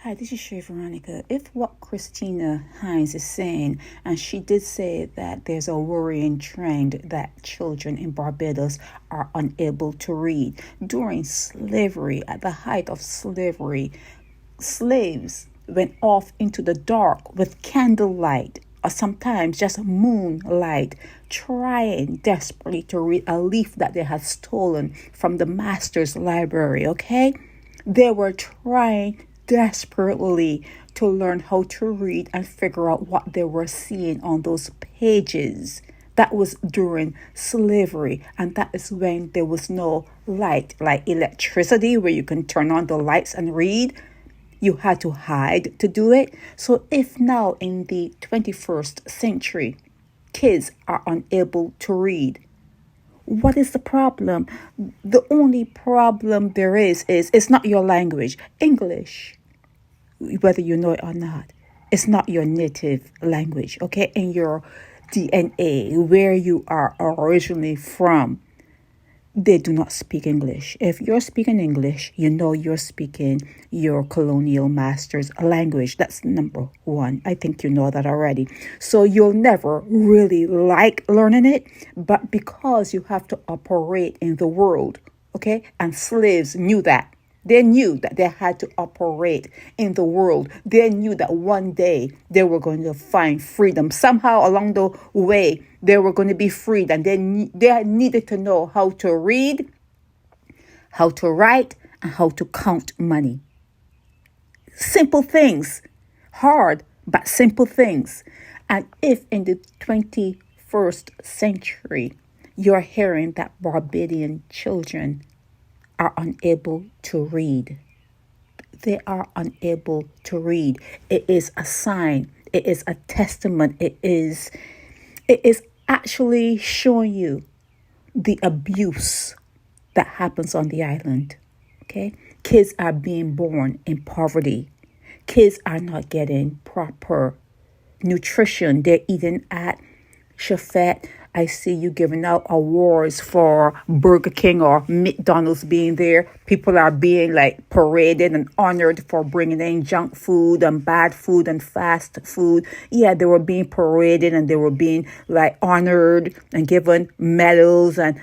Hi, this is Shay Veronica. If what Kristina Hinds is saying, and she did say that there's a worrying trend that children in Barbados are unable to read. During slavery, at the height of slavery, slaves went off into the dark with candlelight or sometimes just moonlight, trying desperately to read a leaf that they had stolen from the master's library, okay? They were trying desperately to learn how to read and figure out what they were seeing on those pages. That was during slavery, and that is when there was no light, like electricity, where you can turn on the lights and read. You had to hide to do it. So if now in the 21st century, kids are unable to read, what is the problem? The only problem there is it's not your language. English, whether you know it or not, it's not your native language, okay? In your DNA, where you are originally from, they do not speak English. If you're speaking English, you know you're speaking your colonial master's language. That's number one. I think you know that already. So you'll never really like learning it, but because you have to operate in the world, okay? And slaves knew that. They knew that they had to operate in the world. They knew that one day they were going to find freedom. Somehow along the way, they were going to be freed. And they needed to know how to read, how to write, and how to count money. Simple things. Hard, but simple things. And if in the 21st century, you're hearing that Barbadian children are unable to read. They are unable to read. It is a sign. It is a testament. It is actually showing you the abuse that happens on the island. Okay? Kids are being born in poverty. Kids are not getting proper nutrition. They're eating at Chefette. I see you giving out awards for Burger King or McDonald's being there. People are being like paraded and honored for bringing in junk food and bad food and fast food. Yeah, they were being paraded and they were being like honored and given medals and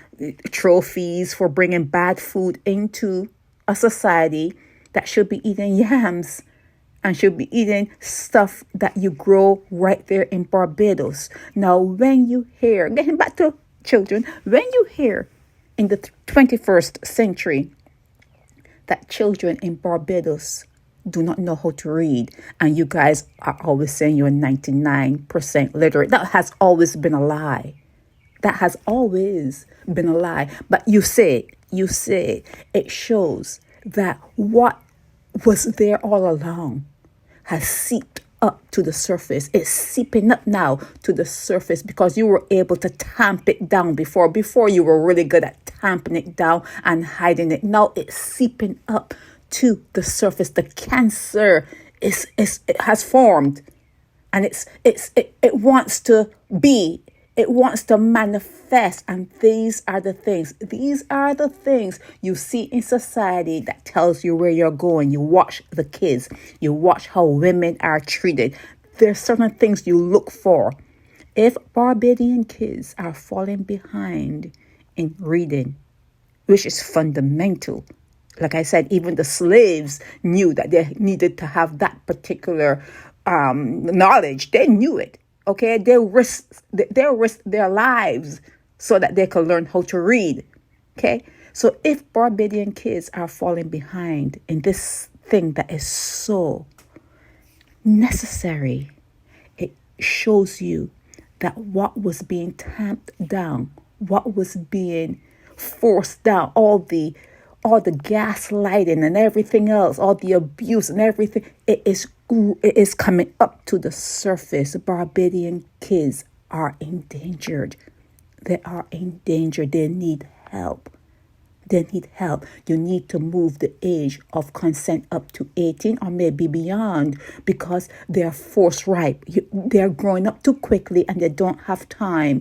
trophies for bringing bad food into a society that should be eating yams and should be eating stuff that you grow right there in Barbados. Now, when you hear, getting back to children, when you hear in the 21st century that children in Barbados do not know how to read, and you guys are always saying you're 99% literate, that has always been a lie. That has always been a lie. But you say it shows that what was there all along has seeped up to the surface. It's seeping up now to the surface because you were able to tamp it down before. Before you were really good at tamping it down and hiding it. Now it's seeping up to the surface. The cancer it has formed, and it wants to be. It wants to manifest, and these are the things you see in society that tells you where you're going. You watch the kids. You watch how women are treated. There's certain things you look for. If Barbadian kids are falling behind in reading, which is fundamental, like I said, even the slaves knew that they needed to have that particular knowledge. They knew it. Okay, they risk their lives so that they can learn how to read. Okay, so if Barbadian kids are falling behind in this thing that is so necessary, it shows you that what was being tamped down, what was being forced down, all the gaslighting and everything else, all the abuse and everything, it is coming up to the surface. Barbadian kids are endangered. They are in danger. They need help. You need to move the age of consent up to 18 or maybe beyond because they are force ripe. They are growing up too quickly and they don't have time